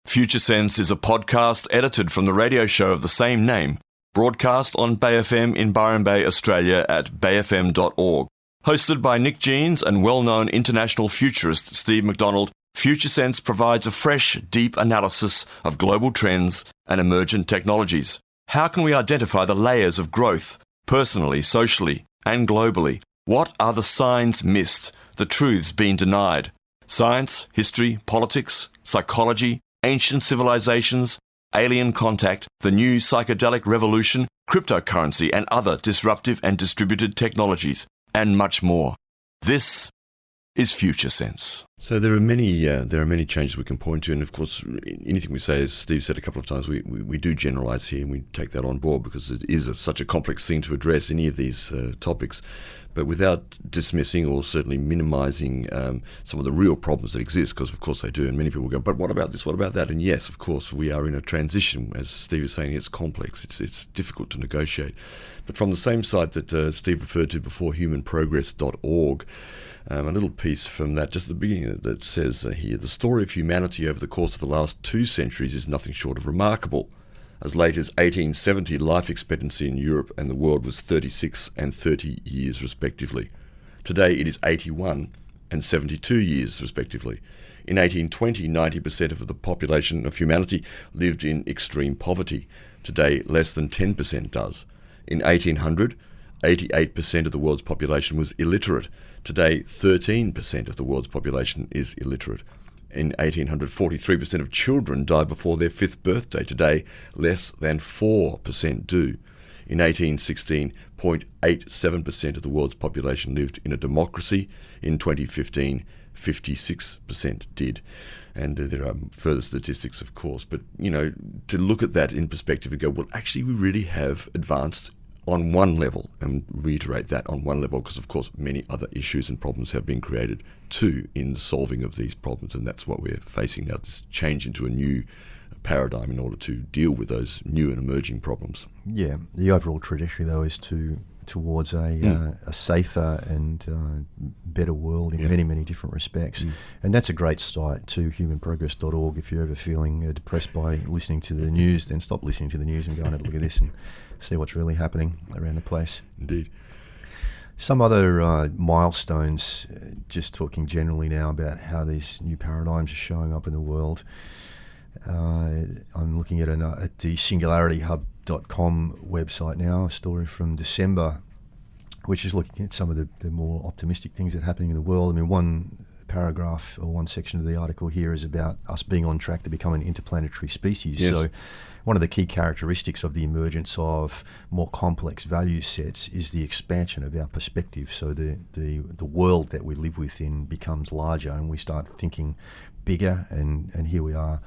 Future Sense is a podcast edited from the radio show of the same name, broadcast on Bay FM in Byron Bay, Australia at bayfm.org. Hosted by Nick Jeans and well-known international futurist Steve McDonald, Future Sense provides a fresh, deep analysis of global trends and emergent technologies. How can we identify the layers of growth, personally, socially, and globally? What are the signs missed, the truths being denied? Science, history, politics, psychology, ancient civilizations, alien contact, the new psychedelic revolution, cryptocurrency and other disruptive and distributed technologies, and much more. This is Future Sense. So there are many changes we can point to, and of course, anything we say, as Steve said a couple of times, we do generalise here, and we take that on board because it is such a complex thing to address any of these topics. But without dismissing or certainly minimising some of the real problems that exist, because of course they do, and many people go, but what about this, what about that? And yes, of course, we are in a transition. As Steve is saying, it's complex, it's difficult to negotiate. But from the same site that Steve referred to before, humanprogress.org, a little piece from that, just at the beginning, that says here, the story of humanity over the course of the last 2 centuries is nothing short of remarkable. As late as 1870, life expectancy in Europe and the world was 36 and 30 years respectively. Today it is 81 and 72 years respectively. In 1820, 90% of the population of humanity lived in extreme poverty. Today, less than 10% does. In 1800, 88% of the world's population was illiterate. Today, 13% of the world's population is illiterate. In 1800, 43% of children died before their 5th birthday. Today, less than 4% do. In 1816, 0.87% of the world's population lived in a democracy. In 2015, 56% did. And there are further statistics, of course. But, to look at that in perspective and go, well, actually, we really have advanced on one level, and reiterate that on one level, because of course many other issues and problems have been created too in the solving of these problems, and that's what we're facing now, this change into a new paradigm in order to deal with those new and emerging problems. Yeah, the overall trajectory though is towards a safer and better world in many different respects. And that's a great site to humanprogress.org. If you're ever feeling depressed by listening to the news, then stop listening to the news and go and have a look at this and see what's really happening around the place. Indeed. Some other milestones, just talking generally now about how these new paradigms are showing up in the world. I'm looking at the singularityhub.com website now, a story from December, which is looking at some of the more optimistic things that are happening in the world. I mean, one paragraph or one section of the article here is about us being on track to become an interplanetary species. Yes. So one of the key characteristics of the emergence of more complex value sets is the expansion of our perspective. So the world that we live within becomes larger, and we start thinking bigger, and here we are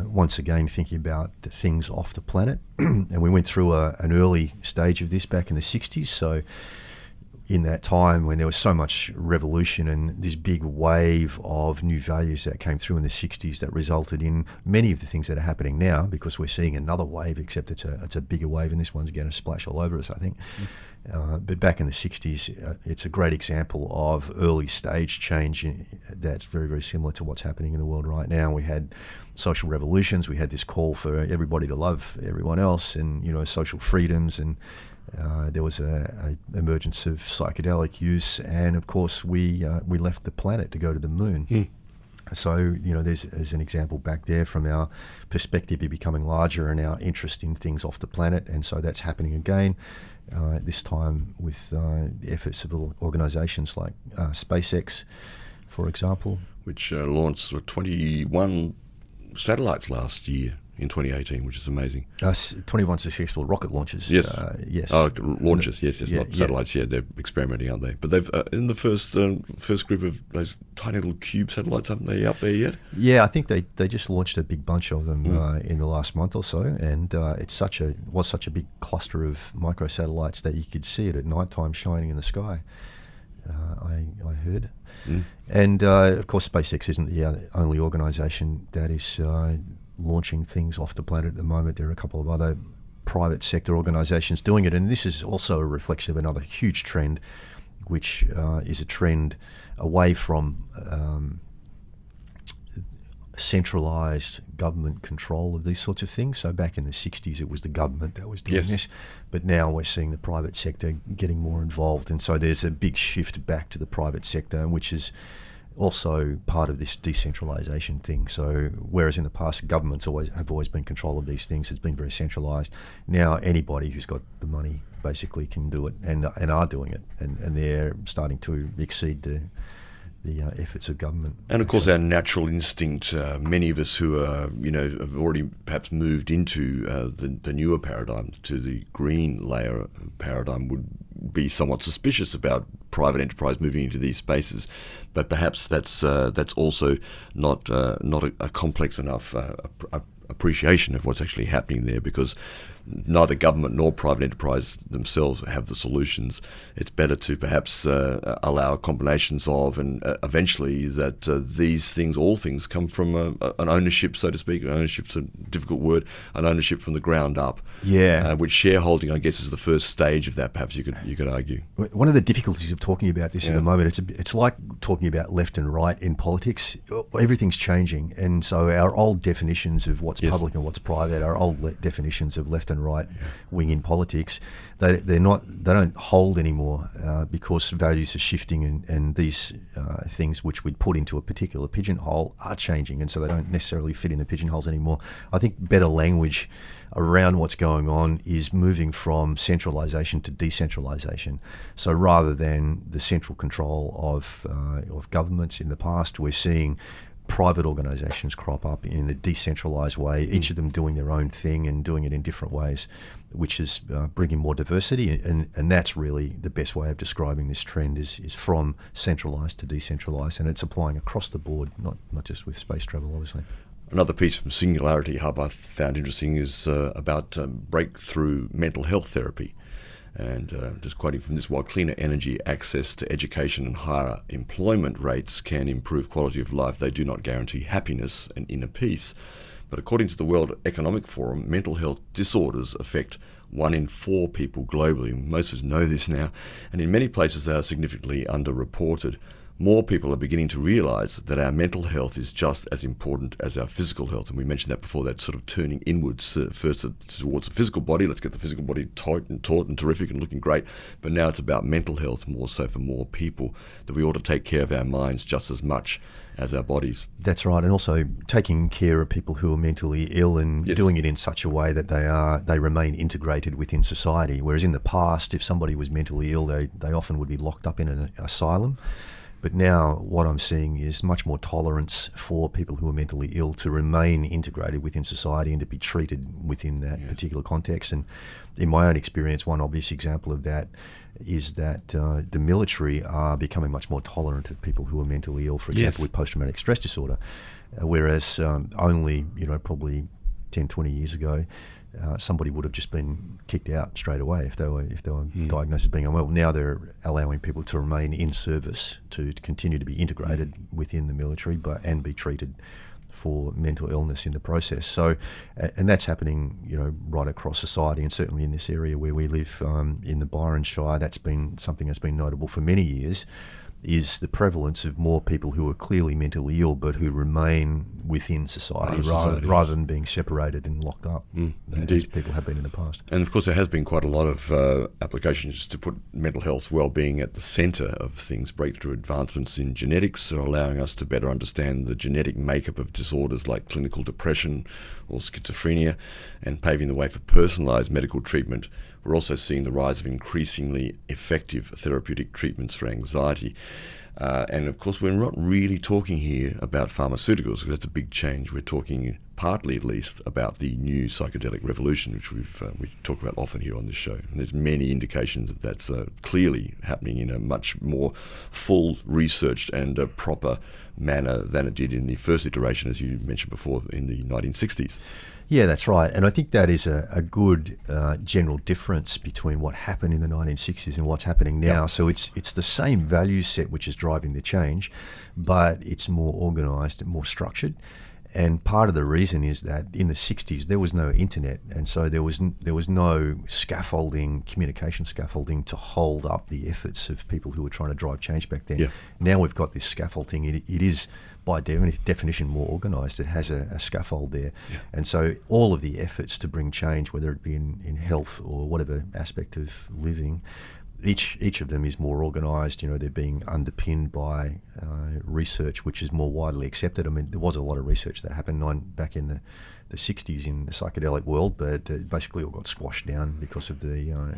once again thinking about the things off the planet. And we went through an early stage of this back in the 60s. So in that time when there was so much revolution and this big wave of new values that came through in the 60s that resulted in many of the things that are happening now, because we're seeing another wave, except it's a bigger wave, and this one's going to splash all over us, I think. But back in the 60s, it's a great example of early stage change that's very, very similar to what's happening in the world right now. We had social revolutions, we had this call for everybody to love everyone else, and social freedoms, and there was a emergence of psychedelic use, and of course we left the planet to go to the moon. So there's an example back there from our perspective of becoming larger and our interest in things off the planet, and so that's happening again. This time with efforts of organisations like SpaceX, for example, which launched 21 satellites last year in 2018, which is amazing. 21 successful rocket launches. Yes. Yes. Launches, yes, not satellites. Yeah, they're experimenting, aren't they? But they've in the first group of those tiny little cube satellites, haven't they up there yet? Yeah, I think they just launched a big bunch of them in the last month or so, and it was such a big cluster of microsatellites that you could see it at night time shining in the sky. I heard. And of course, SpaceX isn't the only organisation that is launching things off the planet at the moment. There are a couple of other private sector organisations doing it, and this is also a reflection of another huge trend, which is a trend away from centralised government control of these sorts of things. So back in the 60s, it was the government that was doing this, but now we're seeing the private sector getting more involved, and so there's a big shift back to the private sector, which is also part of this decentralisation thing. So whereas in the past governments have always been in control of these things, it's been very centralised. Now anybody who's got the money basically can do it, and are doing it, and they're starting to exceed the efforts of government. And of course, our natural instinct, many of us who are, have already perhaps moved into the newer paradigm, to the green layer paradigm, would be somewhat suspicious about private enterprise moving into these spaces. But perhaps that's also not a complex enough appreciation of what's actually happening there, because neither government nor private enterprise themselves have the solutions. It's better to perhaps allow combinations of, and eventually that these things, all things, come from an ownership, so to speak. Ownership's a difficult word. An ownership from the ground up. Yeah. Which shareholding, I guess, is the first stage of that. Perhaps you could argue. One of the difficulties of talking about this at the moment, it's like talking about left and right in politics. Everything's changing, and so our old definitions of what's public and what's private, our old definitions of left and right wing in politics, they don't hold anymore, because values are shifting, and these things which we'd put into a particular pigeonhole are changing, and so they don't necessarily fit in the pigeonholes anymore. I think better language around what's going on is moving from centralisation to decentralisation. So rather than the central control of governments in the past, we're seeing private organisations crop up in a decentralised way, each of them doing their own thing and doing it in different ways, which is bringing more diversity, and that's really the best way of describing this trend is from centralised to decentralised, and it's applying across the board, not just with space travel, obviously. Another piece from Singularity Hub I found interesting is about breakthrough mental health therapy. And just quoting from this, while cleaner energy, access to education and higher employment rates can improve quality of life, they do not guarantee happiness and inner peace. But according to the World Economic Forum, mental health disorders affect 1 in 4 people globally. Most of us know this now, and in many places they are significantly underreported. More people are beginning to realise that our mental health is just as important as our physical health. And we mentioned that before, that sort of turning inwards, first towards the physical body. Let's get the physical body taut and terrific and looking great. But now it's about mental health more so for more people, that we ought to take care of our minds just as much as our bodies. That's right, and also taking care of people who are mentally ill and doing it in such a way that they remain integrated within society. Whereas in the past, if somebody was mentally ill, they often would be locked up in an asylum. But now what I'm seeing is much more tolerance for people who are mentally ill to remain integrated within society and to be treated within that particular context. And in my own experience, one obvious example of that is that the military are becoming much more tolerant of people who are mentally ill, for example, with post-traumatic stress disorder. Whereas only, probably 10, 20 years ago, somebody would have just been kicked out straight away if they were diagnosed as being unwell. Now they're allowing people to remain in service, to continue to be integrated within the military, and be treated for mental illness in the process. So, and that's happening, right across society, and certainly in this area where we live, in the Byron Shire, that's been something that's been notable for many years. Is the prevalence of more people who are clearly mentally ill but who remain within society rather than being separated and locked up, as people have been in the past. And of course there has been quite a lot of applications to put mental health well-being at the centre of things. Breakthrough advancements in genetics are allowing us to better understand the genetic makeup of disorders like clinical depression or schizophrenia, and paving the way for personalised medical treatment. We're also seeing the rise of increasingly effective therapeutic treatments for anxiety. And of course, we're not really talking here about pharmaceuticals, because that's a big change. We're talking, partly at least, about the new psychedelic revolution, which we talk about often here on this show. And there's many indications that that's clearly happening in a much more full, researched and proper manner than it did in the first iteration, as you mentioned before, in the 1960s. Yeah, that's right. And I think that is a good general difference between what happened in the 1960s and what's happening now. Yep. So it's the same value set which is driving the change, but it's more organised and more structured. And part of the reason is that in the 60s there was no internet, and so there was no scaffolding, communication scaffolding to hold up the efforts of people who were trying to drive change back then. Yeah. Now we've got this scaffolding. It is by definition more organised. It has a scaffold there. Yeah. And so all of the efforts to bring change, whether it be in health or whatever aspect of living, each of them is more organised. They're being underpinned by research which is more widely accepted. I mean, there was a lot of research that happened back in the 60s in the psychedelic world, but it basically all got squashed down because of the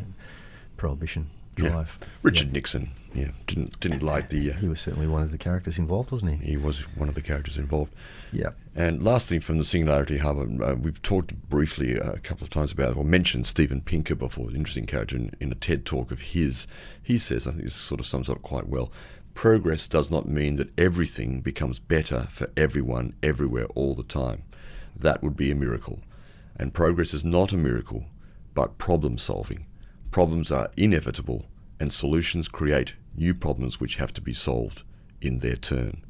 prohibition drive. Richard Nixon, didn't like the... he was certainly one of the characters involved, wasn't he? He was one of the characters involved. Yeah. And lastly, from the Singularity Hub, we've talked briefly a couple of times about, or mentioned Steven Pinker before, an interesting character in a TED talk of his. He says, I think this sort of sums up quite well, progress does not mean that everything becomes better for everyone, everywhere, all the time. That would be a miracle. And progress is not a miracle, but problem solving. Problems are inevitable, and solutions create new problems which have to be solved in their turn.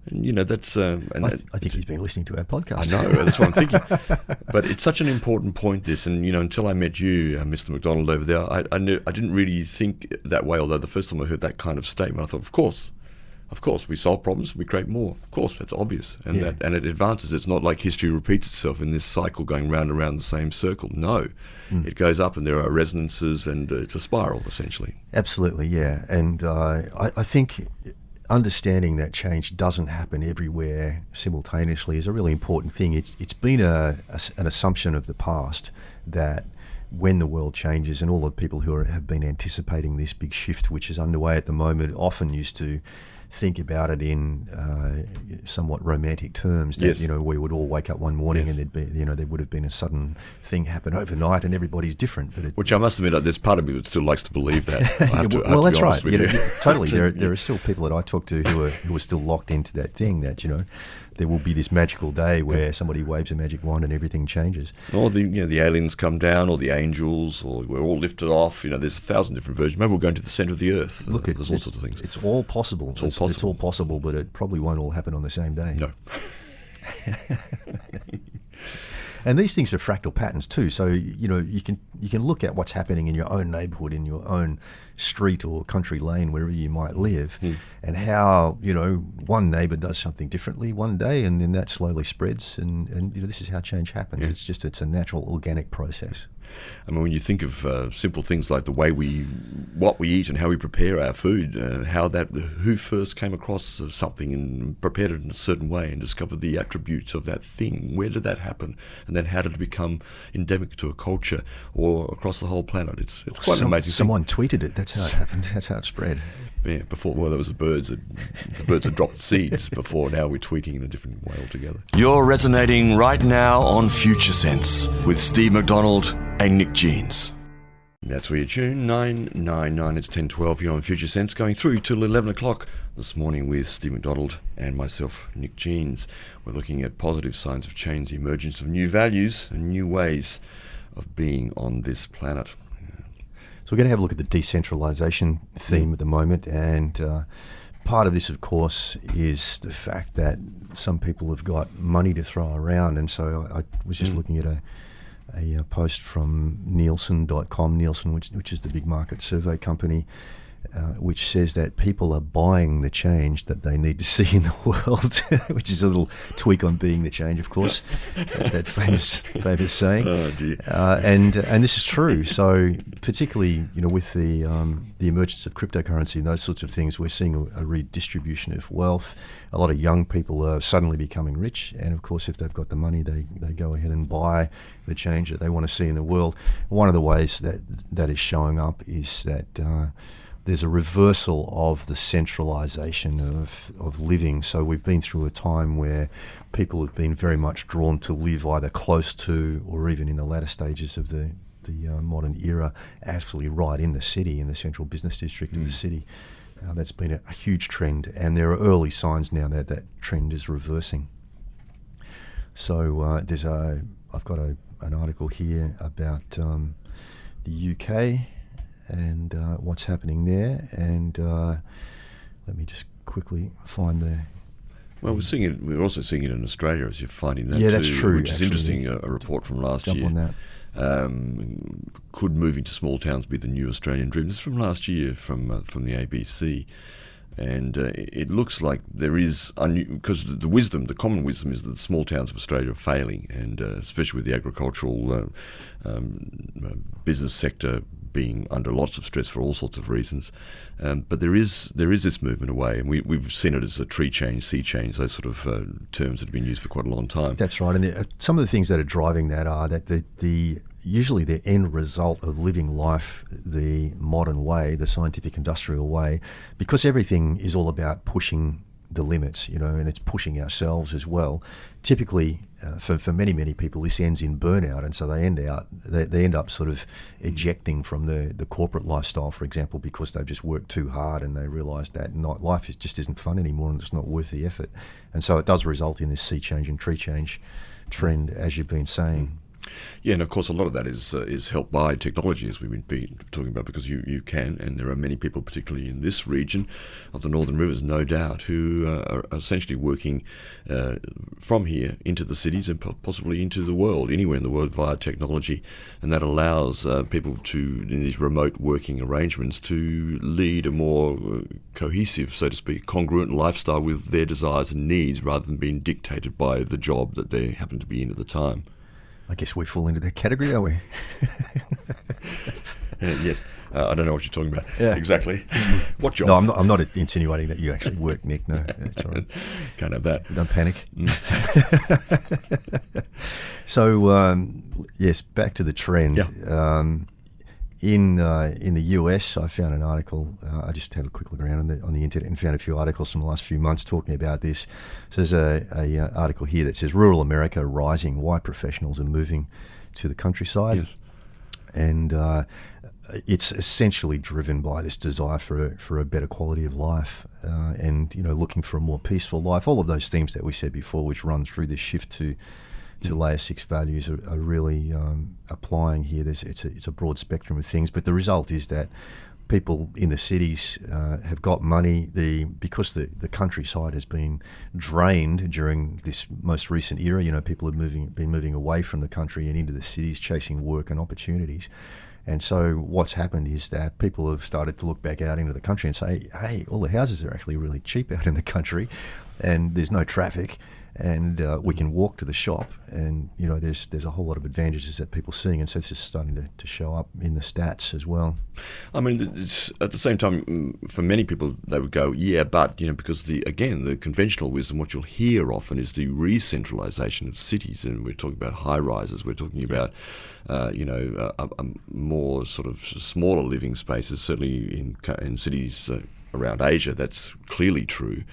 And that's... I think he's been listening to our podcast. I know, that's what I'm thinking. But it's such an important point, this, and until I met you, Mr. McDonald, over there, I didn't really think that way, although the first time I heard that kind of statement, I thought, of course, we solve problems, we create more. Of course, that's obvious. And and it advances. It's not like history repeats itself in this cycle going round and round the same circle. No. It goes up and there are resonances, and it's a spiral, essentially. Absolutely, yeah. And I think understanding that change doesn't happen everywhere simultaneously is a really important thing. It's been an assumption of the past that when the world changes, and all the people who have been anticipating this big shift which is underway at the moment often used to think about it in somewhat romantic terms. That, Yes. we would all wake up one morning, Yes. and there would have been a sudden thing happen overnight, and everybody's different. But Which I must admit, there's part of me that still likes to believe that. I have to well, be that's honest right. with you. Totally. There are still people that I talk to who are still locked into that thing that there will be this magical day where somebody waves a magic wand and everything changes. Or the aliens come down, or the angels, or we're all lifted off. There's 1,000 different versions. Maybe we'll go into the centre of the earth. Look, there's all sorts of things. It's all possible. It's all possible, but it probably won't all happen on the same day. No. And these things are fractal patterns too. So you can look at what's happening in your own neighbourhood, in your own street or country lane, wherever you might live, and how one neighbour does something differently one day, and then that slowly spreads, and this is how change happens. Yeah. It's a natural organic process. I mean, when you think of simple things like the way what we eat and how we prepare our food, who first came across something and prepared it in a certain way and discovered the attributes of that thing, where did that happen, and then how did it become endemic to a culture or across the whole planet? It's quite an amazing thing. Someone tweeted it. That's how it happened. That's how it spread. Yeah, before, there was the birds that dropped seeds before. Now we're tweeting in a different way altogether. You're resonating right now on Future Sense with Steve McDonald and Nick Jeans. That's where you tune, 999, it's 10:12 here on Future Sense, going through till 11 o'clock this morning with Steve McDonald and myself, Nick Jeans. We're looking at positive signs of change, the emergence of new values and new ways of being on this planet. So we're going to have a look at the decentralisation theme at the moment, and part of this, of course, is the fact that some people have got money to throw around, and so I was just looking at a post from Nielsen.com, which is the big market survey company, which says that people are buying the change that they need to see in the world, which is a little tweak on being the change, of course, that famous saying. Oh dear. And this is true. So particularly, with the emergence of cryptocurrency and those sorts of things, we're seeing a redistribution of wealth. A lot of young people are suddenly becoming rich, and of course, if they've got the money, they go ahead and buy the change that they want to see in the world. One of the ways that is showing up is that there's a reversal of the centralisation of living. So we've been through a time where people have been very much drawn to live either close to, or even in the latter stages of the modern era, actually right in the city, in the central business district of the city. That's been a huge trend, and there are early signs now that that trend is reversing. So I've got an article here about the UK and what's happening there, and let me just quickly find Well, we're seeing it. We're also seeing it in Australia, as you're finding that Yeah, too, that's true, which is actually. interesting. A report from last Jump year. on that. Could moving to small towns be the new Australian dream? This is from last year from the ABC, and it looks like there is, because the common wisdom is that the small towns of Australia are failing, and especially with the agricultural business sector being under lots of stress for all sorts of reasons. But there is this movement away, and we've seen it as a tree change, sea change, those sort of terms that have been used for quite a long time. That's right, and some of the things that are driving that are that usually the end result of living life the modern way, the scientific industrial way, because everything is all about pushing the limits, and it's pushing ourselves as well. Typically, for many people, this ends in burnout, and so they end up sort of ejecting from the corporate lifestyle, for example, because they've just worked too hard and they realise that life just isn't fun anymore and it's not worth the effort. And so it does result in this sea change and tree change trend, as you've been saying. Yeah, and of course a lot of that is helped by technology, as we've been talking about, because you can, and there are many people, particularly in this region of the Northern Rivers, no doubt, who are essentially working from here into the cities and possibly into the world, anywhere in the world, via technology, and that allows people to, in these remote working arrangements, to lead a more cohesive, so to speak, congruent lifestyle with their desires and needs, rather than being dictated by the job that they happen to be in at the time. I guess we fall into that category, are we? Yes. I don't know what you're talking about. Yeah. Exactly. What job? No, I'm not insinuating that you actually work, Nick. No, that's all right. Can't have that. Don't panic. So, yes, back to the trend. Yeah. In the US, I found an article. I just had a quick look around on the internet and found a few articles from the last few months talking about this. So there's a article here that says rural America rising, why professionals are moving to the countryside. Yes. And it's essentially driven by this desire for a better quality of life, and looking for a more peaceful life. All of those themes that we said before, which run through this shift to layer 6 values, are really applying here. It's a broad spectrum of things, but the result is that people in the cities have got money. Because the countryside has been drained during this most recent era. People have been moving away from the country and into the cities, chasing work and opportunities. And so what's happened is that people have started to look back out into the country and say, hey, all the houses are actually really cheap out in the country, and there's no traffic, and we can walk to the shop, and there's a whole lot of advantages that people are seeing, and so it's just starting to show up in the stats as well. I mean, it's, at the same time, for many people, they would go, yeah, but because the conventional wisdom, what you'll hear often is the re-centralisation of cities, and we're talking about high rises, we're talking about a more sort of smaller living spaces, certainly in cities around Asia. That's clearly true.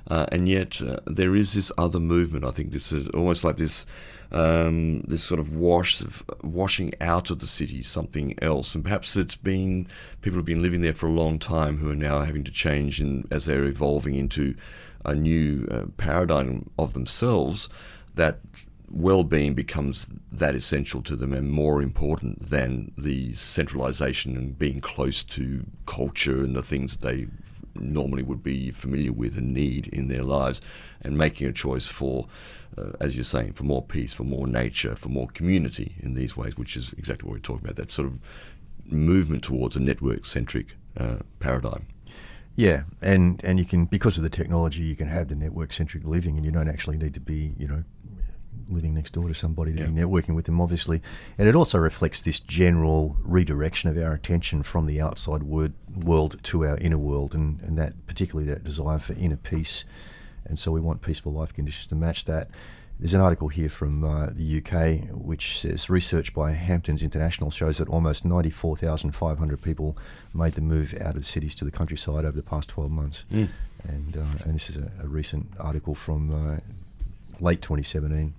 And yet there is this other movement. I think this is almost like this sort of washing out of the city, something else. And perhaps people have been living there for a long time who are now having to change as they're evolving into a new paradigm of themselves, that well-being becomes that essential to them and more important than the centralisation and being close to culture and the things that they normally would be familiar with and need in their lives, and making a choice for, as you're saying, for more peace, for more nature, for more community in these ways, which is exactly what we're talking about, that sort of movement towards a network-centric paradigm. Yeah, and you can, because of the technology, you can have the network-centric living, and you don't actually need to be, living next door to somebody to be networking with them, obviously. And it also reflects this general redirection of our attention from the outside world to our inner world, and that particularly that desire for inner peace. And so we want peaceful life conditions to match that. There's an article here from the UK which says research by Hamptons International shows that almost 94,500 people made the move out of cities to the countryside over the past 12 months. And this is a recent article from late 2017.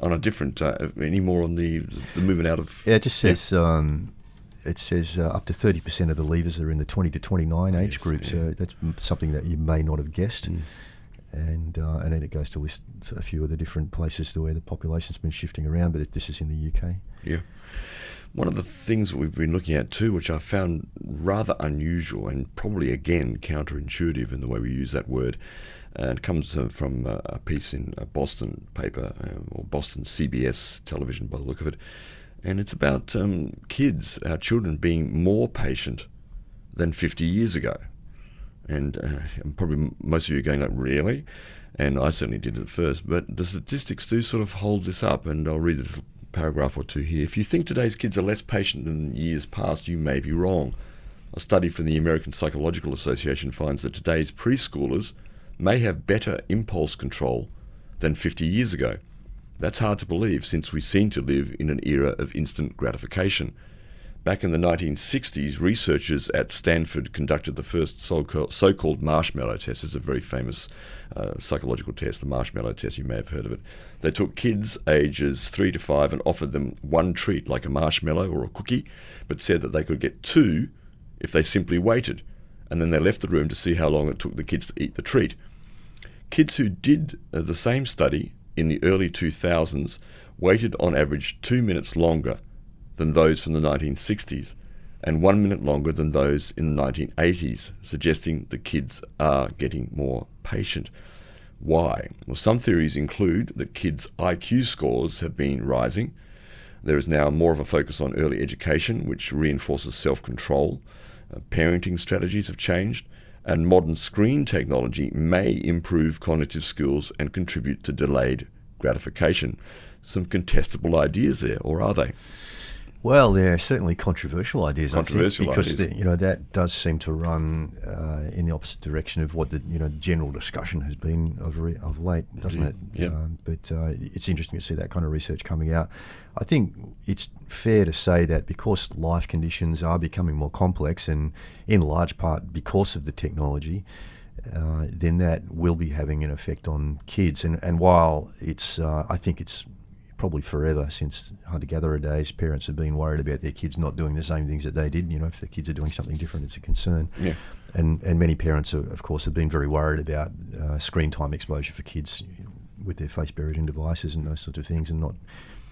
On a different, any more on the movement out of... Yeah, it just says it says up to 30% of the leavers are in the 20 to 29 age group. Yeah. So that's something that you may not have guessed. And then it goes to list a few of the different places where the population's been shifting around, but this is in the UK. Yeah. One of the things that we've been looking at too, which I found rather unusual and probably again counterintuitive in the way we use that word, and it comes from a piece in a Boston paper, or Boston CBS television by the look of it, and it's about kids, our children, being more patient than 50 years ago. And probably most of you are going like, really? And I certainly did at first, but the statistics do sort of hold this up, and I'll read this paragraph or two here. If you think today's kids are less patient than years past, you may be wrong. A study from the American Psychological Association finds that today's preschoolers may have better impulse control than 50 years ago. That's hard to believe, since we seem to live in an era of instant gratification. Back in the 1960s, researchers at Stanford conducted the first so-called marshmallow test. It's a very famous psychological test, the marshmallow test. You may have heard of it. They took kids ages 3 to 5 and offered them one treat, like a marshmallow or a cookie, but said that they could get 2 if they simply waited. And then they left the room to see how long it took the kids to eat the treat. Kids who did the same study in the early 2000s waited on average 2 minutes longer than those from the 1960s, and 1 minute longer than those in the 1980s, suggesting the kids are getting more patient. Why? Well, some theories include that kids' IQ scores have been rising. There is now more of a focus on early education, which reinforces self-control. Parenting strategies have changed, and modern screen technology may improve cognitive skills and contribute to delayed gratification. Some contestable ideas there, or are they? Well, they're certainly controversial ideas, Controversial I think, because ideas. that does seem to run in the opposite direction of what the general discussion has been of late, doesn't it? Yep. But it's interesting to see that kind of research coming out. I think it's fair to say that because life conditions are becoming more complex, and in large part because of the technology, then that will be having an effect on kids. And while it's, I think it's probably forever since hunter-gatherer days, parents have been worried about their kids not doing the same things that they did. If the kids are doing something different, it's a concern. Yeah. And many parents, of course, have been very worried about screen time exposure for kids with their face buried in devices and those sorts of things, and not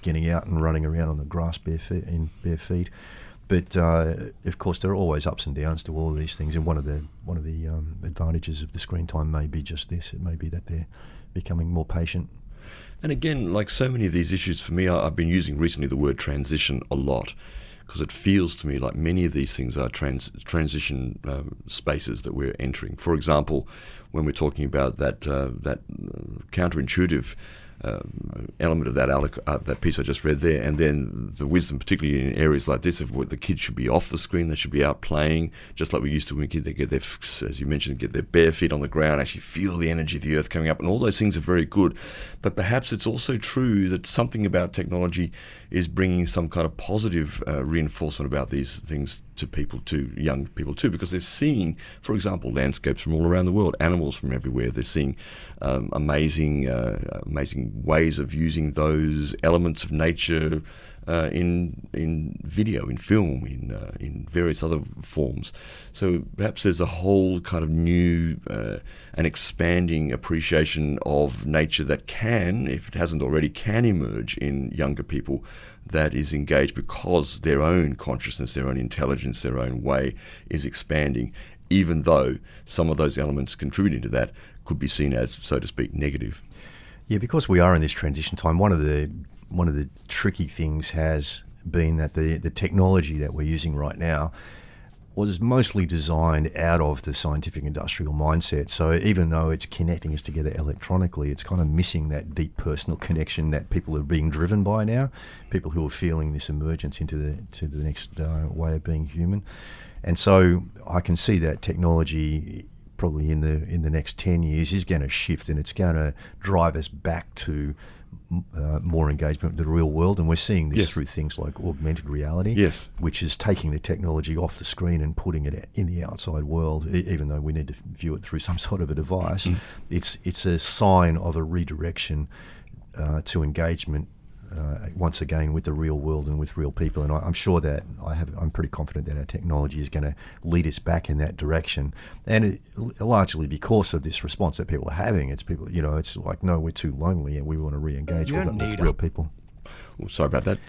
getting out and running around on the grass bare feet. But of course, there are always ups and downs to all of these things, and one of the advantages of the screen time may be just this. It may be that they're becoming more patient. And again, like so many of these issues, for me, I've been using recently the word transition a lot, because it feels to me like many of these things are transition spaces that we're entering. For example, when we're talking about that counterintuitive element of that piece I just read there, and then the wisdom, particularly in areas like this, of what the kids should be off the screen, they should be out playing, just like we used to when kids, they get their, as you mentioned, get their bare feet on the ground, actually feel the energy of the earth coming up, and all those things are very good. But perhaps it's also true that something about technology is bringing some kind of positive reinforcement about these things to people too, young people too, because they're seeing, for example, landscapes from all around the world, animals from everywhere. They're seeing amazing ways of using those elements of nature in video, in film, in various other forms. So perhaps there's a whole kind of new and expanding appreciation of nature that can, if it hasn't already, can emerge in younger people, that is engaged because their own consciousness, their own intelligence, their own way is expanding, even though some of those elements contributing to that could be seen as, so to speak, negative. Yeah, because we are in this transition time, one of the tricky things has been that the technology that we're using right now was mostly designed out of the scientific industrial mindset. So even though it's connecting us together electronically, it's kind of missing that deep personal connection that people are being driven by now, people who are feeling this emergence into the next way of being human. And so I can see that technology probably in the next 10 years is going to shift, and it's going to drive us back to more engagement with the real world. And we're seeing this through things like augmented reality, which is taking the technology off the screen and putting it in the outside world, even though we need to view it through some sort of a device. It's a sign of a redirection to engagement once again with the real world and with real people. And I'm sure that I'm pretty confident that our technology is going to lead us back in that direction. And largely because of this response that people are having, it's people, it's like, no, we're too lonely and we want to re-engage with real people. Oh, sorry about that.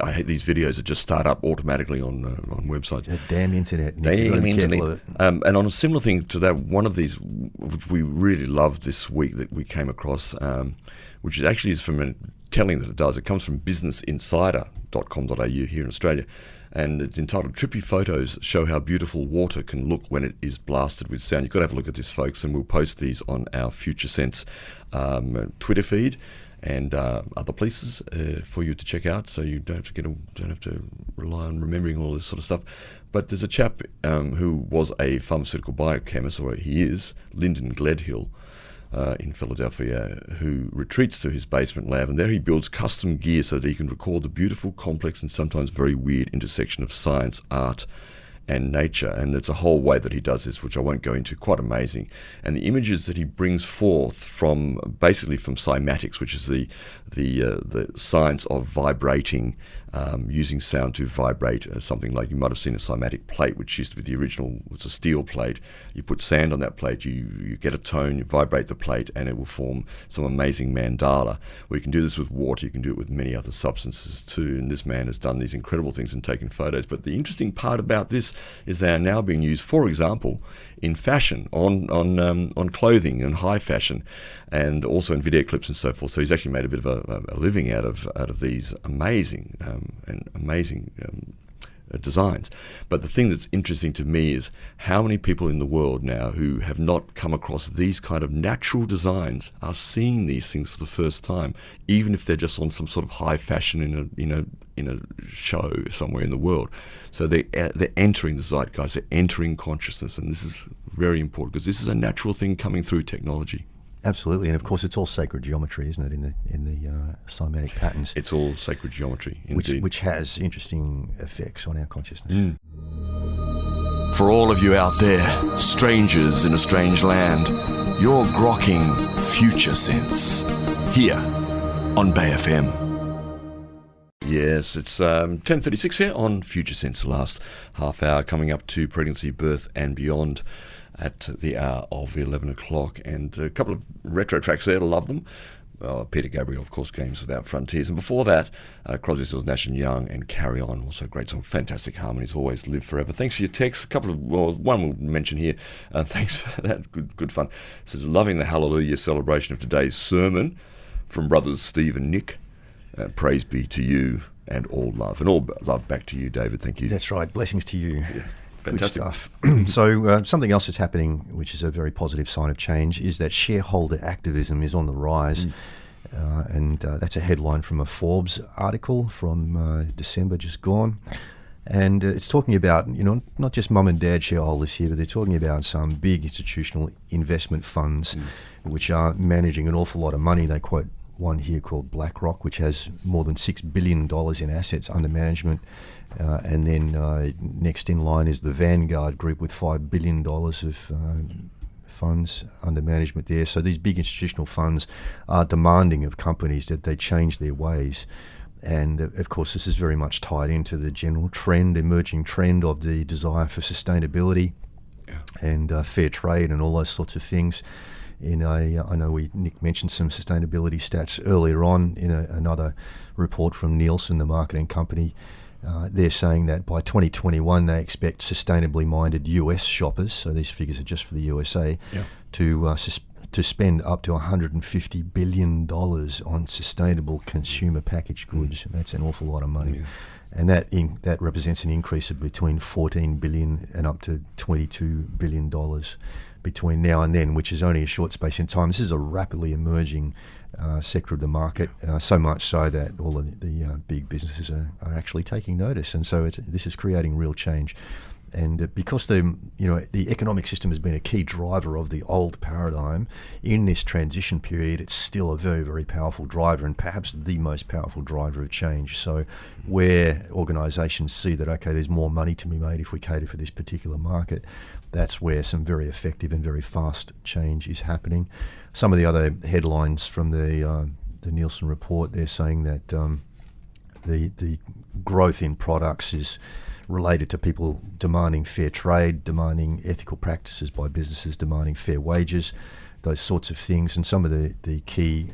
I hate these videos that just start up automatically on websites. The damn internet. Damn internet. And on a similar thing to that, one of these which we really loved this week that we came across, which actually is from a telling that it does. It comes from businessinsider.com.au here in Australia. And it's entitled "Trippy Photos Show How Beautiful Water Can Look When It Is Blasted with Sound." You've got to have a look at this, folks, and we'll post these on our Future Sense Twitter feed and other places for you to check out, so you don't have to rely on remembering all this sort of stuff. But there's a chap who was a pharmaceutical biochemist, or he is, Lyndon Gledhill, in Philadelphia, who retreats to his basement lab, and there he builds custom gear so that he can record the beautiful, complex, and sometimes very weird intersection of science, art, and nature. And it's a whole way that he does this, which I won't go into, quite amazing. And the images that he brings forth from cymatics, which is the science of vibrating, using sound to vibrate something like, you might have seen a cymatic plate, which used to be the original, was a steel plate. You put sand on that plate, you get a tone, you vibrate the plate, and it will form some amazing mandala. Well, you can do this with water, you can do it with many other substances too, and this man has done these incredible things and taken photos. But the interesting part about this is they are now being used, for example, in fashion, on clothing and high fashion, and also in video clips and so forth. So he's actually made a bit of a living out of these amazing designs. But the thing that's interesting to me is how many people in the world now who have not come across these kind of natural designs are seeing these things for the first time, even if they're just on some sort of high fashion in a show somewhere in the world. So they're entering the zeitgeist, they're entering consciousness, and this is very important because this is a natural thing coming through technology. Absolutely, and of course it's all sacred geometry, isn't it? In the cymatic patterns, it's all sacred geometry, indeed, which has interesting effects on our consciousness. For all of you out there, strangers in a strange land, you're grokking Future Sense here on Bay FM. Yes, it's 10:36 here on Future Sense. The last half hour coming up to pregnancy, birth, and beyond at the hour of 11 o'clock, and a couple of retro tracks there, love them. Peter Gabriel, of course, Games Without Frontiers, and before that, Crosby, Stills, Nash & Young and Carry On, also great song, fantastic harmonies, always live forever. Thanks for your texts. One we'll mention here. Thanks for that, good fun. It says, loving the Hallelujah celebration of today's sermon from brothers Steve and Nick. Praise be to you and all love. And all love back to you, David. Thank you. That's right. Blessings to you. Yeah. Fantastic stuff. So something else that's happening, which is a very positive sign of change, is that shareholder activism is on the rise. And that's a headline from a Forbes article from December just gone. And it's talking about, not just mum and dad shareholders here, but they're talking about some big institutional investment funds which are managing an awful lot of money. They quote one here called BlackRock, which has more than $6 billion in assets under management. And then next in line is the Vanguard Group with $5 billion of funds under management there. So these big institutional funds are demanding of companies that they change their ways. And of course, this is very much tied into the general emerging trend of the desire for sustainability and fair trade and all those sorts of things. I know Nick mentioned some sustainability stats earlier on in another report from Nielsen, the marketing company. They're saying that by 2021 they expect sustainably minded US shoppers, so these figures are just for the USA, to spend up to $150 billion on sustainable consumer packaged goods. That's an awful lot of money. Yeah. And that represents an increase of between $14 billion and up to $22 billion between now and then, which is only a short space in time. This is a rapidly emerging sector of the market, so much so that all of the big businesses are actually taking notice, and so this is creating real change. And because the economic system has been a key driver of the old paradigm, in this transition period, it's still a very, very powerful driver, and perhaps the most powerful driver of change. So where organisations see that, okay, there's more money to be made if we cater for this particular market, that's where some very effective and very fast change is happening. Some of the other headlines from the Nielsen report, they're saying that the growth in products is related to people demanding fair trade, demanding ethical practices by businesses, demanding fair wages, those sorts of things. And some of the key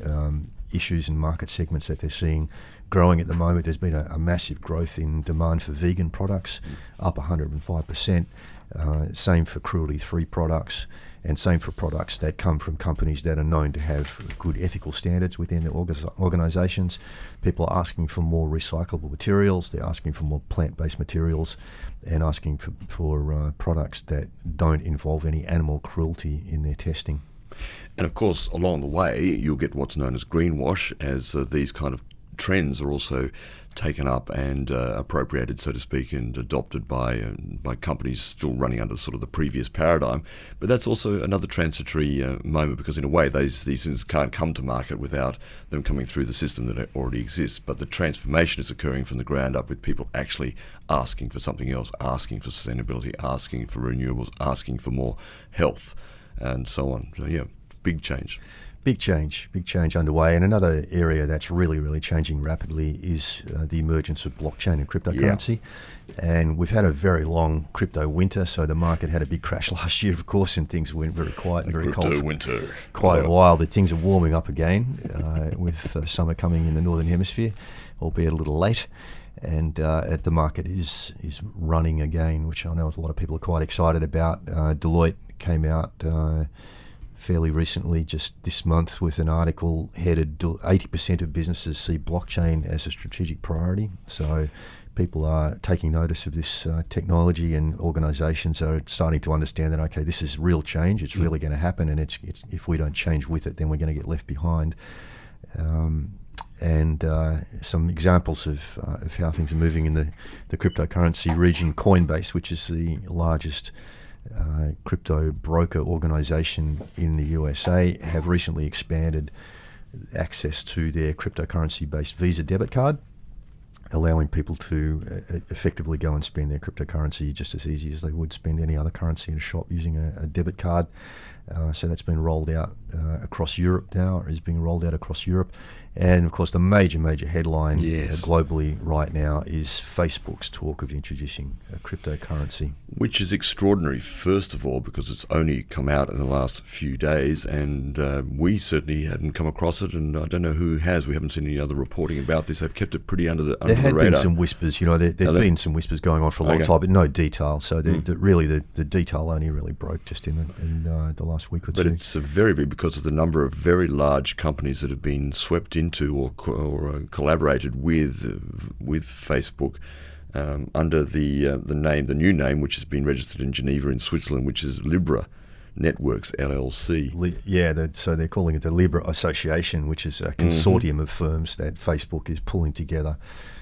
issues and market segments that they're seeing growing at the moment. There's been a massive growth in demand for vegan products, up 105%. Same for cruelty-free products, and same for products that come from companies that are known to have good ethical standards within their organisations. People are asking for more recyclable materials, they're asking for more plant-based materials, and asking for products that don't involve any animal cruelty in their testing. And of course, along the way, you'll get what's known as greenwash, as these kind of trends are also taken up and appropriated, so to speak, and adopted by companies still running under sort of the previous paradigm. But that's also another transitory moment, because in a way these things can't come to market without them coming through the system that already exists. But the transformation is occurring from the ground up, with people actually asking for something else, asking for sustainability, asking for renewables, asking for more health, and so on. So yeah, big change. Big change underway. And another area that's really, really changing rapidly is the emergence of blockchain and cryptocurrency. Yeah. And we've had a very long crypto winter, so the market had a big crash last year, of course, and things went very quiet and very cold. Crypto winter. Quite a while, but things are warming up again with summer coming in the Northern Hemisphere, albeit a little late. And the market is running again, which I know a lot of people are quite excited about. Deloitte came out fairly recently, just this month, with an article headed 80% of businesses see blockchain as a strategic priority. So people are taking notice of this technology, and organisations are starting to understand that, okay, this is real change, it's really going to happen, and it's if we don't change with it, then we're going to get left behind. And some examples of how things are moving in the cryptocurrency region. Coinbase, which is the largest crypto broker organisation in the USA, have recently expanded access to their cryptocurrency-based Visa debit card, allowing people to effectively go and spend their cryptocurrency just as easy as they would spend any other currency in a shop using a debit card. So that's been rolled out across Europe now, or is being rolled out across Europe. And of course, the major headline globally right now is Facebook's talk of introducing a cryptocurrency. Which is extraordinary, first of all, because it's only come out in the last few days, and we certainly hadn't come across it, and I don't know who has. We haven't seen any other reporting about this. They've kept it pretty under the radar. There had been some whispers, there'd been some whispers going on for a long time, but no detail. So the detail only really broke just in the last week or two. But it's very big because of the number of very large companies that have been swept into or collaborated with Facebook under the new name, which has been registered in Geneva in Switzerland, which is Libra Networks LLC. So they're calling it the Libra Association, which is a consortium of firms that Facebook is pulling together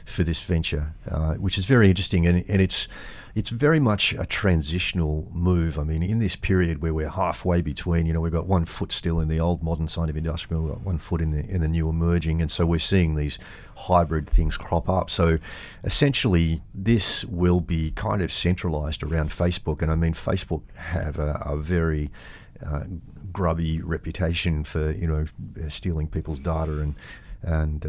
for this venture, which is very interesting, and it's very much a transitional move. I mean, in this period where we're halfway between, we've got 1 foot still in the old modern side of industrial, we've got 1 foot in the new emerging, and so we're seeing these hybrid things crop up. So essentially, this will be kind of centralised around Facebook, and I mean, Facebook have a very grubby reputation for stealing people's data and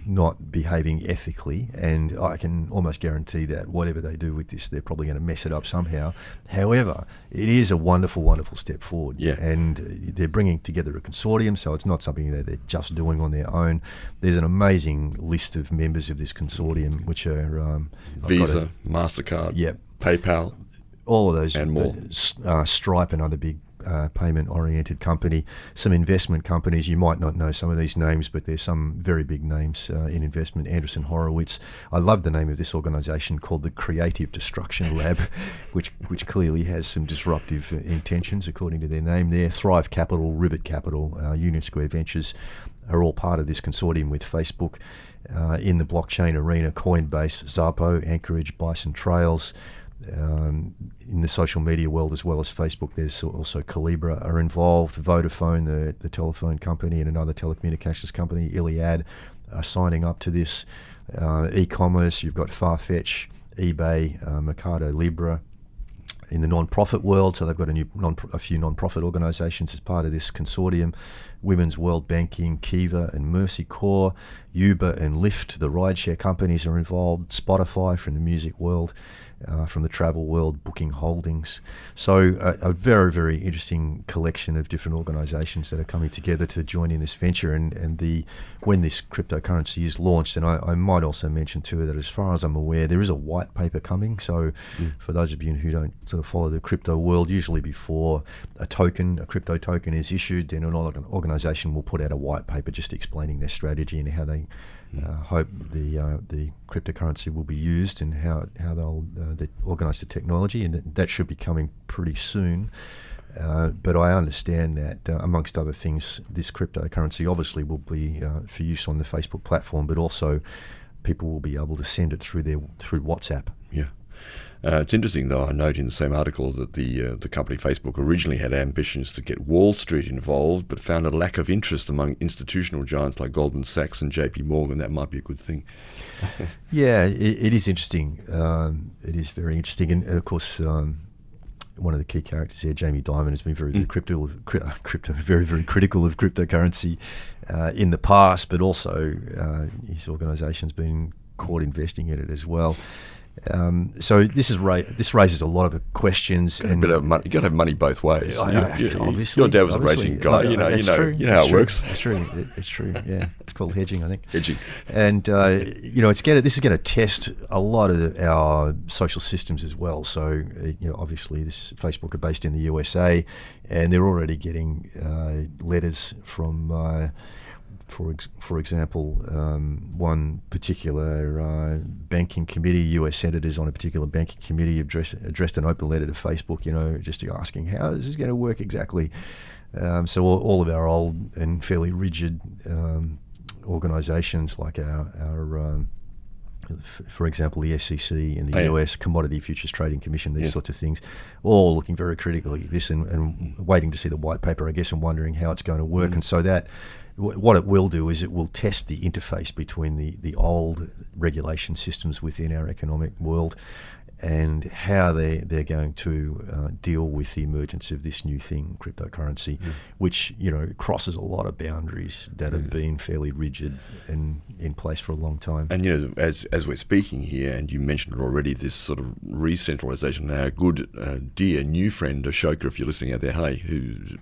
not behaving ethically, and I can almost guarantee that whatever they do with this, they're probably going to mess it up somehow. However, it is a wonderful step forward, and they're bringing together a consortium, so it's not something that they're just doing on their own. There's an amazing list of members of this consortium, which are Visa, MasterCard, PayPal, all of those, and more. Stripe, another big payment-oriented company, some investment companies. You might not know some of these names, but there's some very big names in investment. Andreessen Horowitz. I love the name of this organisation, called the Creative Destruction Lab, which clearly has some disruptive intentions, according to their name there. Thrive Capital, Ribbit Capital, Union Square Ventures are all part of this consortium with Facebook. In the blockchain arena, Coinbase, Xapo, Anchorage, Bison Trails. In the social media world, as well as Facebook, there's also Calibra are involved. Vodafone, the telephone company, and another telecommunications company, Iliad, are signing up to this. E-commerce, you've got Farfetch, eBay, Mercado Libre. In the non-profit world, so they've got a few non-profit organisations as part of this consortium. Women's World Banking, Kiva and Mercy Corps, Uber and Lyft, the rideshare companies are involved, Spotify from the music world, from the travel world, Booking Holdings. So a very, very interesting collection of different organisations that are coming together to join in this venture. And when this cryptocurrency is launched, and I might also mention too that as far as I'm aware, there is a white paper coming. So for those of you who don't sort of follow the crypto world, usually before a crypto token is issued, then an organisation will put out a white paper just explaining their strategy and how they hope the cryptocurrency will be used and how they'll organise the technology, and that should be coming pretty soon. But I understand that, amongst other things, this cryptocurrency obviously will be for use on the Facebook platform, but also people will be able to send it through WhatsApp. Yeah. It's interesting, though, I note in the same article that the company Facebook originally had ambitions to get Wall Street involved, but found a lack of interest among institutional giants like Goldman Sachs and JP Morgan. That might be a good thing. Yeah, it is interesting. It is very interesting. And of course, one of the key characters here, Jamie Dimon, has been very critical of cryptocurrency in the past, but also his organisation's been caught investing in it as well. So this raises a lot of questions. A bit of money. You got to have money both ways. Obviously, your dad was a racing guy. You know how it works. It's true. It's true. Yeah, it's called hedging, I think. Hedging. And this is going to test a lot of our social systems as well. So obviously, this Facebook are based in the USA, and they're already getting letters from. For example, one particular banking committee, US senators on a particular banking committee addressed an open letter to Facebook, just asking how is this going to work exactly. So all of our old and fairly rigid organisations like our for example, the SEC in the US, Commodity Futures Trading Commission, these sorts of things, all looking very critically at this and waiting to see the white paper, I guess, and wondering how it's going to work. And so that what it will do is it will test the interface between the old regulation systems within our economic world and how they're going to deal with the emergence of this new thing, cryptocurrency, which crosses a lot of boundaries that have been fairly rigid and in place for a long time. And as we're speaking here, and you mentioned it already, this sort of re-centralisation. Our good dear new friend Ashoka, if you're listening out there,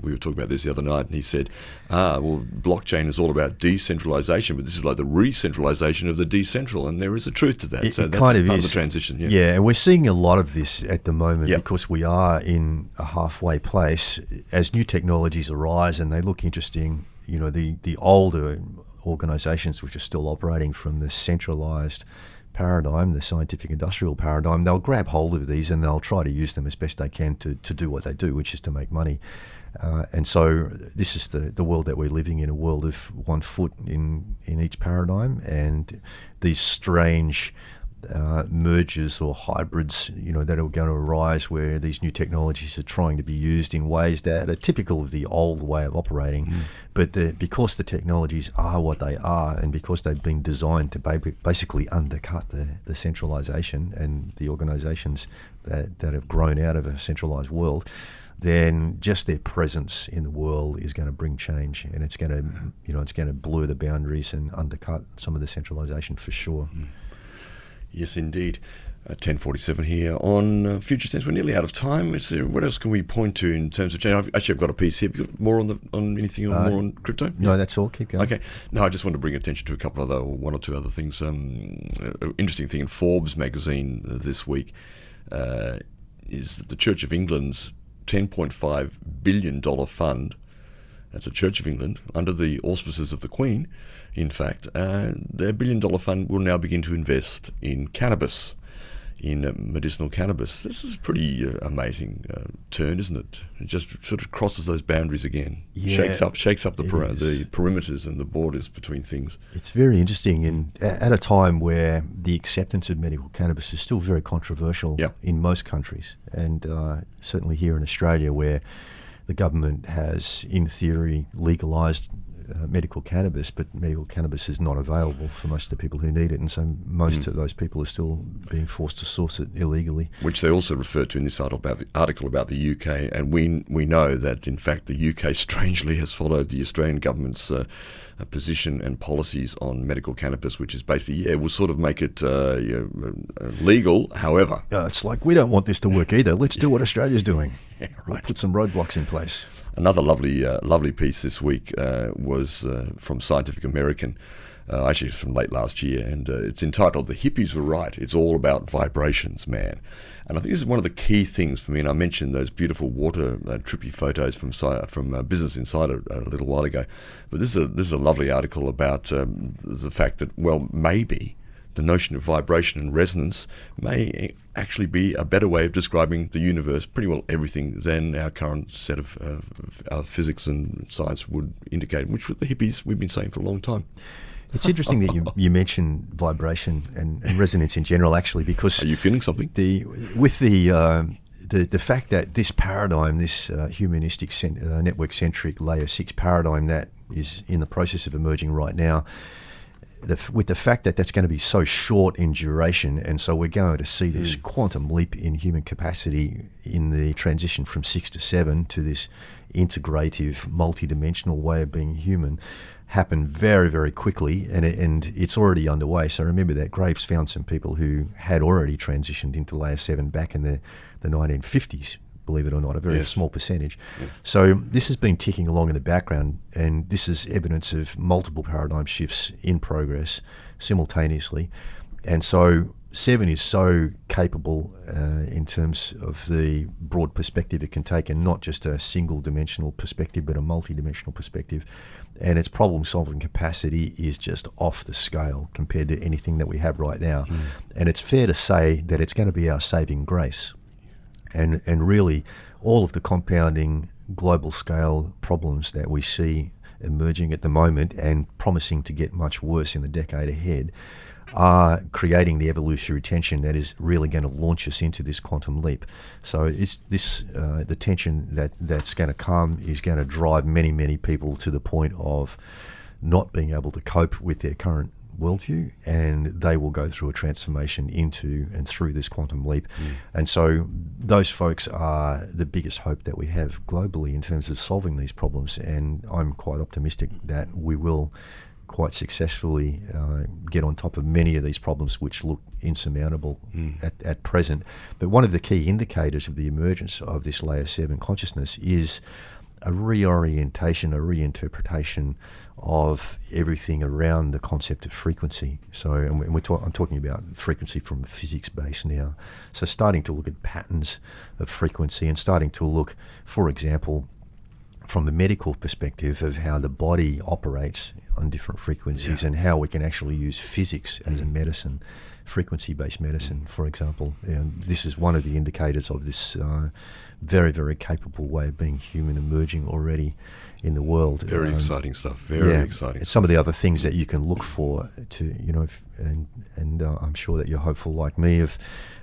we were talking about this the other night, and he said, well, blockchain is all about decentralisation, but this is like the re-centralisation of the decentral, and there is a truth to that. So that's part of the transition. Yeah, and we're seeing a lot of this at the moment because we are in a halfway place. As new technologies arise and they look interesting, the older organisations which are still operating from the centralised paradigm, the scientific industrial paradigm, they'll grab hold of these and they'll try to use them as best they can to do what they do, which is to make money. And so this is the world that we're living in, a world of one foot in each paradigm, and these strange mergers or hybrids, that are going to arise where these new technologies are trying to be used in ways that are typical of the old way of operating. But because the technologies are what they are, and because they've been designed to basically undercut the centralisation and the organisations that have grown out of a centralised world, then just their presence in the world is going to bring change, and it's going to blur the boundaries and undercut some of the centralisation for sure. Yes, indeed. 10:47 here on Future Tense. We're nearly out of time. What else can we point to in terms of change? I've got a piece here. Have you got more on anything more on crypto? No, that's all. Keep going. Okay. No, I just want to bring attention to one or two other things. Interesting thing in Forbes magazine this week is that the Church of England's $10.5 billion fund, that's the Church of England, under the auspices of the Queen, in fact, their $1 billion fund will now begin to invest in cannabis, in medicinal cannabis. This is a pretty amazing turn, isn't it? It just sort of crosses those boundaries again. Yeah, shakes up the perimeters and the borders between things. It's very interesting, and at a time where the acceptance of medical cannabis is still very controversial in most countries, and certainly here in Australia, where the government has, in theory, legalised medical cannabis, but medical cannabis is not available for most of the people who need it, and so most of those people are still being forced to source it illegally. Which they also refer to in this article about the UK, and we know that in fact the UK strangely has followed the Australian government's position and policies on medical cannabis, which is basically, we'll sort of make it legal. However, it's like, we don't want this to work either. Let's do what Australia's doing. Yeah, right. We'll put some roadblocks in place. Another lovely piece this week was from Scientific American. Actually, it's from late last year, and it's entitled "The Hippies Were Right. It's All About Vibrations, Man." And I think this is one of the key things for me. And I mentioned those beautiful water trippy photos from Business Insider a little while ago. But this is a lovely article about the fact that, well, maybe the notion of vibration and resonance may actually be a better way of describing the universe, pretty well everything, than our current set of physics and science would indicate, which the hippies we've been saying for a long time. It's interesting that you mention vibration and resonance in general, actually, because... Are you feeling something? With the fact that this paradigm, this humanistic network-centric layer 6 paradigm that is in the process of emerging right now, with the fact that that's going to be so short in duration, and so we're going to see this quantum leap in human capacity in the transition from 6 to 7 to this integrative, multidimensional way of being human, happen very, very quickly, and it's already underway. So remember that Graves found some people who had already transitioned into layer 7 back in the 1950s, believe it or not, a very small percentage. Yeah. So this has been ticking along in the background, and this is evidence of multiple paradigm shifts in progress simultaneously. And so 7 is so capable in terms of the broad perspective it can take, and not just a single dimensional perspective, but a multi-dimensional perspective. And its problem-solving capacity is just off the scale compared to anything that we have right now. And it's fair to say that it's going to be our saving grace. And really, all of the compounding global scale problems that we see emerging at the moment and promising to get much worse in the decade ahead are creating the evolutionary tension that is really going to launch us into this quantum leap. So the tension that's going to come is going to drive many, many people to the point of not being able to cope with their current worldview, and they will go through a transformation into and through this quantum leap. And so those folks are the biggest hope that we have globally in terms of solving these problems, and I'm quite optimistic that we will quite successfully get on top of many of these problems which look insurmountable at present. But one of the key indicators of the emergence of this layer 7 consciousness is a reorientation, a reinterpretation of everything around the concept of frequency. So, I'm talking about frequency from a physics base now. So starting to look at patterns of frequency and starting to look, for example, from the medical perspective of how the body operates on different frequencies and how we can actually use physics as a medicine, frequency-based medicine, for example. And this is one of the indicators of this very, very capable way of being human emerging already in the world. Very exciting stuff. Very exciting. Some of the other things that you can look for to, and I'm sure that you're hopeful like me of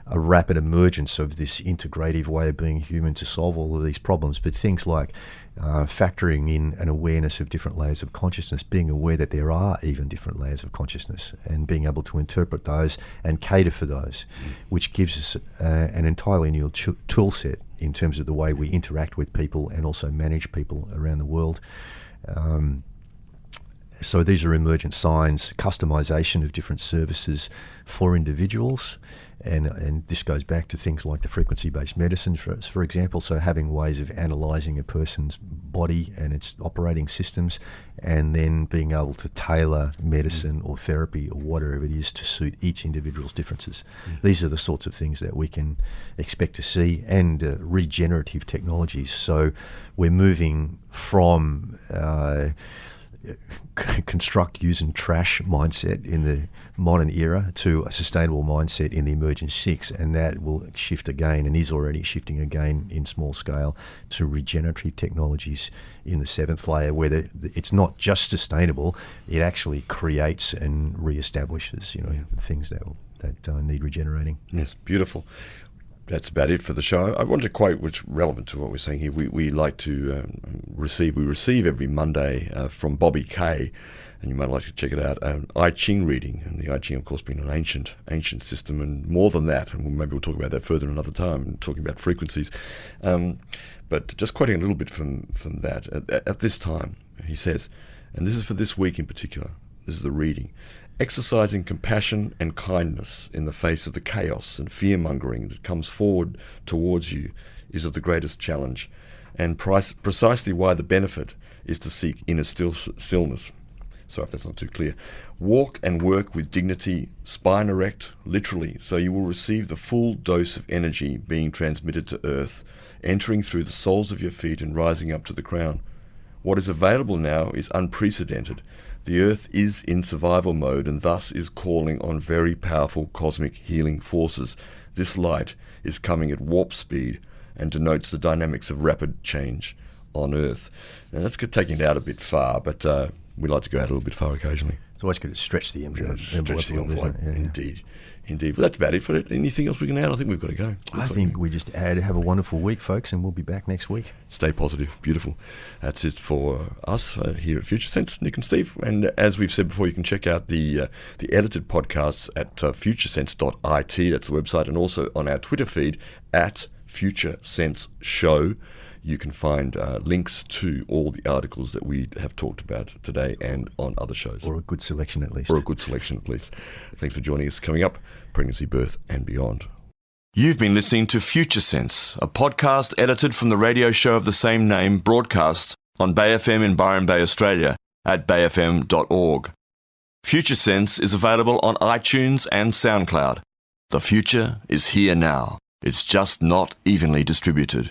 a rapid emergence of this integrative way of being human to solve all of these problems. But things like factoring in an awareness of different layers of consciousness, being aware that there are even different layers of consciousness, and being able to interpret those and cater for those, which gives us an entirely new tool set in terms of the way we interact with people and also manage people around the world. So these are emergent signs, customization of different services for individuals, and this goes back to things like the frequency-based medicine, for example, so having ways of analysing a person's body and its operating systems, and then being able to tailor medicine or therapy or whatever it is to suit each individual's differences. These are the sorts of things that we can expect to see, and regenerative technologies. So we're moving from construct, use and trash mindset in the modern era to a sustainable mindset in the emergent 6, and that will shift again, and is already shifting again in small scale, to regenerative technologies in the 7th layer, where it's not just sustainable, it actually creates and reestablishes things that need regenerating. Yes, beautiful. That's about it for the show. I wanted to quote, which is relevant to what we're saying here. We like to receive every Monday from Bobby Kay, and you might like to check it out, I Ching reading, and the I Ching, of course, being an ancient system, and more than that, and maybe we'll talk about that further another time, talking about frequencies. But just quoting a little bit from that, at this time, he says, and this is for this week in particular, this is the reading, exercising compassion and kindness in the face of the chaos and fear-mongering that comes forward towards you is of the greatest challenge, and precisely why the benefit is to seek inner stillness. Sorry if that's not too clear. Walk and work with dignity, spine erect, literally, so you will receive the full dose of energy being transmitted to earth, entering through the soles of your feet and rising up to the crown. What is available now is unprecedented. The earth is in survival mode and thus is calling on very powerful cosmic healing forces. This light is coming at warp speed and denotes the dynamics of rapid change on earth. Now that's taking it out a bit far, but we like to go out a little bit far occasionally. It's always good to stretch the envelope. Stretch the envelope, Indeed. Well, that's about it for it. Anything else we can add? I think we've got to go. I think we just have a wonderful week, folks, and we'll be back next week. Stay positive. Beautiful. That's it for us here at Future Sense, Nick and Steve. And as we've said before, you can check out the edited podcasts at futuresense.it. That's the website. And also on our Twitter feed at Future Sense Show. You can find links to all the articles that we have talked about today and on other shows. Or a good selection at least. Thanks for joining us. Coming up, pregnancy, birth and beyond. You've been listening to Future Sense, a podcast edited from the radio show of the same name, broadcast on Bay FM in Byron Bay, Australia at bayfm.org. Future Sense is available on iTunes and SoundCloud. The future is here now. It's just not evenly distributed.